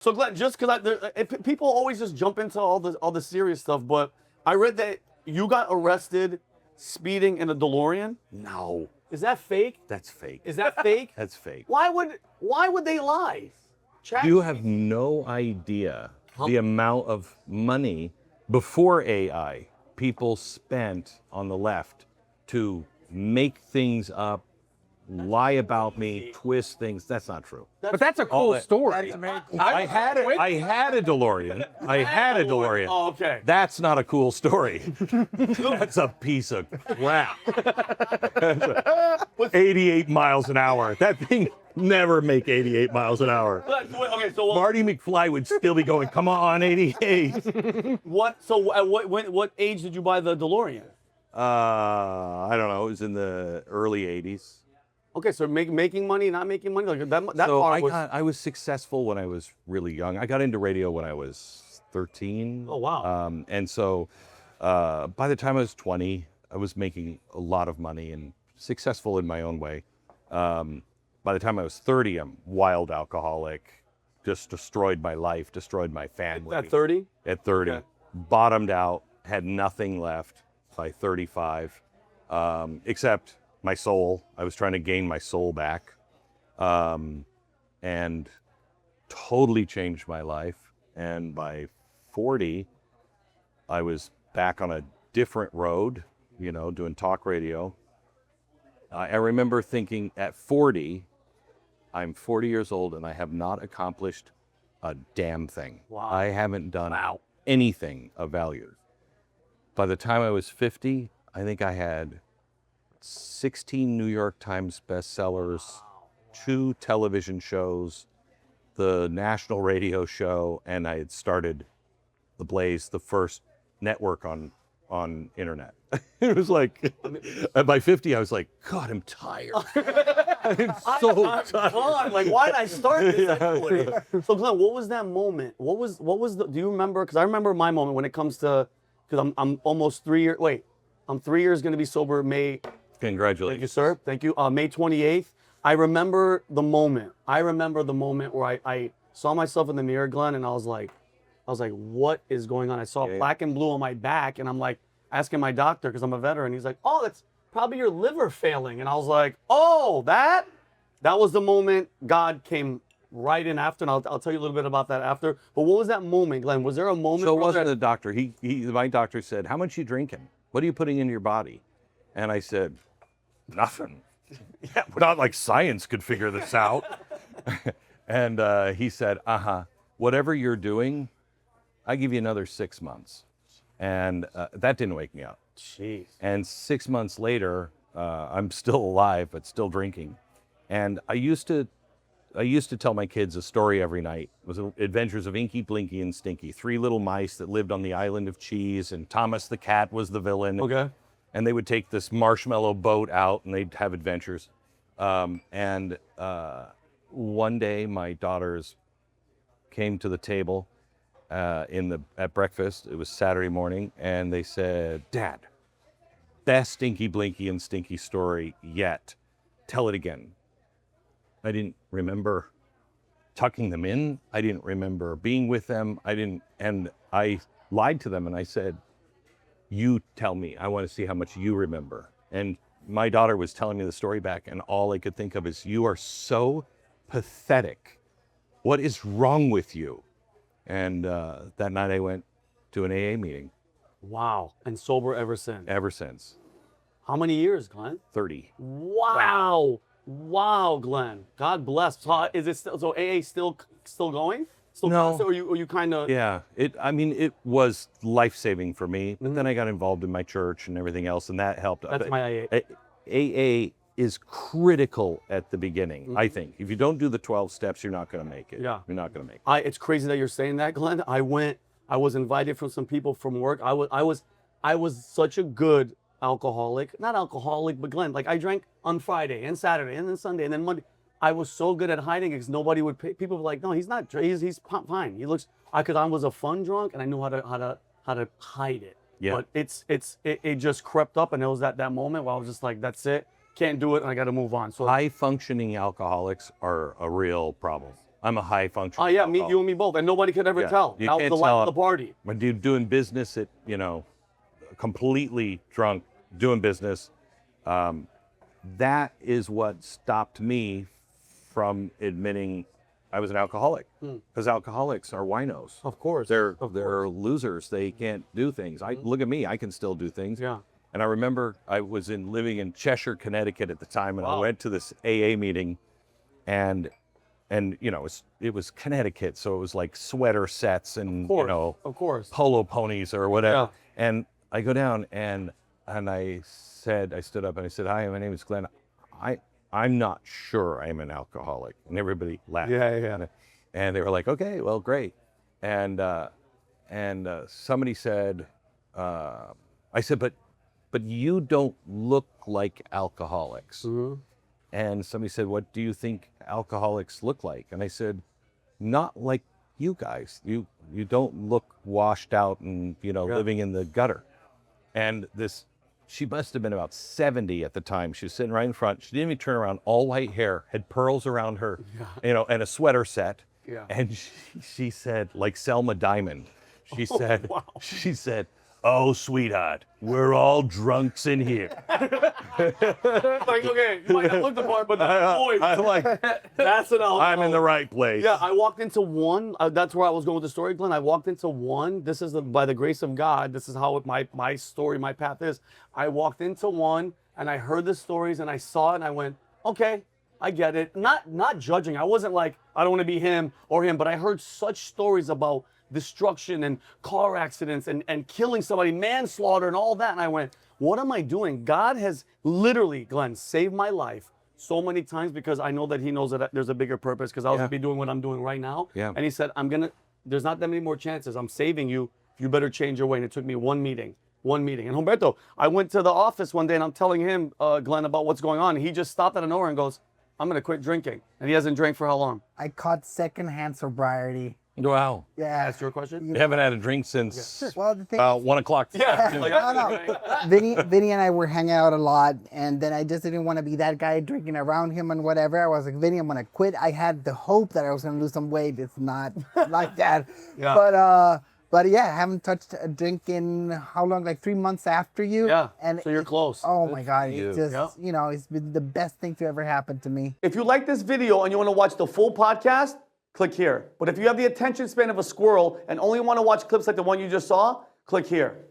So Glenn, just because people always just jump into all the serious stuff, but I read that you got arrested speeding in a DeLorean. No, Is that fake? that's fake. Is that fake? That's fake. Why would they lie? You have no idea the amount of money before AI people spent on the left to make things up, lie about me, twist things. That's not true. But that's a cool story. I had a DeLorean. I had a DeLorean. Oh, okay. That's not a cool story. That's a piece of crap. 88 miles an hour. That thing never make 88 miles an hour. Okay, so Marty McFly would still be going, come on, 88. what? So at what age did you buy the DeLorean? I don't know. It was in the early 80s. Okay, so making money, not making money, like that So part was. I was successful when I was really young. I got into radio when I was 13. Oh wow. And so by the time I was 20, I was making a lot of money and successful in my own way. By the time I was 30, I'm wild alcoholic, just destroyed my life, destroyed my family. At 30? At 30. Okay. Bottomed out, had nothing left by 35, except my soul. I was trying to gain my soul back, and totally changed my life. And by 40, I was back on a different road, doing talk radio. I remember thinking at 40, I'm 40 years old and I have not accomplished a damn thing. Wow. I haven't done anything of value. By the time I was 50, I think I had 16 New York Times bestsellers, 2 television shows, the national radio show, and I had started TheBlaze, the first network on internet. It was like, by 50, I was like, God, I'm tired. I'm so tired. God, like, why did I start this anyway? So Glenn, what was that moment? What was do you remember? Because I remember my moment when it comes to, because I'm almost 3 years, I'm 3 years going to be sober May. Congratulations. Thank you, sir. Thank you. May 28th. I remember the moment. Where I saw myself in the mirror, Glenn, and I was like, what is going on? I saw black and blue on my back, and I'm like asking my doctor, because I'm a veteran. He's like, oh, that's probably your liver failing. And I was like, oh, that was the moment God came right in after, and I'll tell you a little bit about that after. But what was that moment, Glenn? Was there a moment? So it wasn't the doctor. My doctor said, how much are you drinking? What are you putting into your body? And I said, nothing. Yeah, not like science could figure this out. And he said, whatever you're doing, I give you another 6 months. And that didn't wake me up. Jeez. And 6 months later, I'm still alive, but still drinking. And I used to tell my kids a story every night. It was Adventures of Inky, Blinky, and Stinky, 3 little mice that lived on the island of cheese, and Thomas the cat was the villain. Okay. And they would take this marshmallow boat out, and they'd have adventures. One day, my daughters came to the table at breakfast. It was Saturday morning, and they said, Dad, best Stinky, Blinky, and Stinky story yet. Tell it again. I didn't remember tucking them in. I didn't remember being with them. And I lied to them, and I said, you tell me. I want to see how much you remember. And my daughter was telling me the story back, and all I could think of is, you are so pathetic. What is wrong with you? And that night I went to an AA meeting. Wow. And sober ever since? Ever since. How many years, Glenn? 30. Wow. Wow, Glenn. God bless. So is it still, so AA still going? Still No. constant, or you kind of? Yeah, it was life-saving for me, but then I got involved in my church and everything else, and that helped. That's my AA. AA is critical at the beginning, I think. If you don't do the 12 steps, you're not going to make it. Yeah. You're not going to make it. It's crazy that you're saying that, Glenn. I was invited from some people from work. I was such a good alcoholic. Not alcoholic, but Glenn, like I drank on Friday and Saturday and then Sunday and then Monday. I was so good at hiding it because nobody would pay. People were like, no, he's not. He's fine. He looks. Because I was a fun drunk and I knew how to hide it. Yeah. But it just crept up, and it was at that moment where I was just like, that's it. Can't do it, and I got to move on. So high functioning alcoholics are a real problem. I'm a high functioning. Oh yeah, you and me both, and nobody could ever tell. You That was can't the life tell of the party. when you're doing business at, completely drunk, doing business. That is what stopped me from admitting I was an alcoholic, because alcoholics are winos. Of course. They're losers. They can't do things. Look at me. I can still do things. Yeah. And I remember I was living in Cheshire, Connecticut at the time, and I went to this AA meeting, and it was Connecticut, so it was like sweater sets and of course, polo ponies or whatever. Yeah. And I go down and I stood up and I said, "Hi, my name is Glenn. I'm not sure I'm an alcoholic." And everybody laughed. Yeah. And they were like, "Okay, well, great." And somebody said, I said, but you don't look like alcoholics. Mm-hmm. And somebody said, "What do you think alcoholics look like?" And I said, "Not like you guys. You don't look washed out and living in the gutter." And she must have been about 70 at the time. She was sitting right in front. She didn't even turn around. All white hair, had pearls around her, and a sweater set. Yeah. And she said, like Selma Diamond, she said, wow. she said, "Oh, sweetheart, we're all drunks in here." Like, okay, you might not look the part, but I'm like, that's an alcoholic. I'm in the right place. Yeah, I walked into one. That's where I was going with the story, Glenn. I walked into one. This is by the grace of God. This is how my story, my path is. I walked into one, and I heard the stories, and I saw it, and I went, okay, I get it. Not judging. I wasn't like, I don't want to be him or him, but I heard such stories about destruction and car accidents and killing somebody, manslaughter and all that. And I went, what am I doing? God has literally, Glenn, saved my life so many times because I know that he knows that there's a bigger purpose because I was be doing what I'm doing right now. Yeah. And he said, there's not that many more chances. I'm saving you. You better change your way. And it took me one meeting. And Humberto, I went to the office one day and I'm telling him, Glenn, about what's going on. He just stopped out of nowhere and goes, I'm going to quit drinking. And he hasn't drank for how long? I caught secondhand sobriety. Wow. Yeah. That's your question? You haven't had a drink since Well, the thing. about 1 o'clock. Yeah. No. Vinny and I were hanging out a lot, and then I just didn't want to be that guy drinking around him and whatever. I was like, Vinny, I'm gonna quit. I had the hope that I was gonna lose some weight. It's not like that. Yeah. But yeah, I haven't touched a drink in how long? Like 3 months after you. Yeah. And So you're close. Oh my God! you. It's just Yeah. it's been the best thing to ever happen to me. If you like this video and you want to watch the full podcast, click here. But if you have the attention span of a squirrel and only want to watch clips like the one you just saw, click here.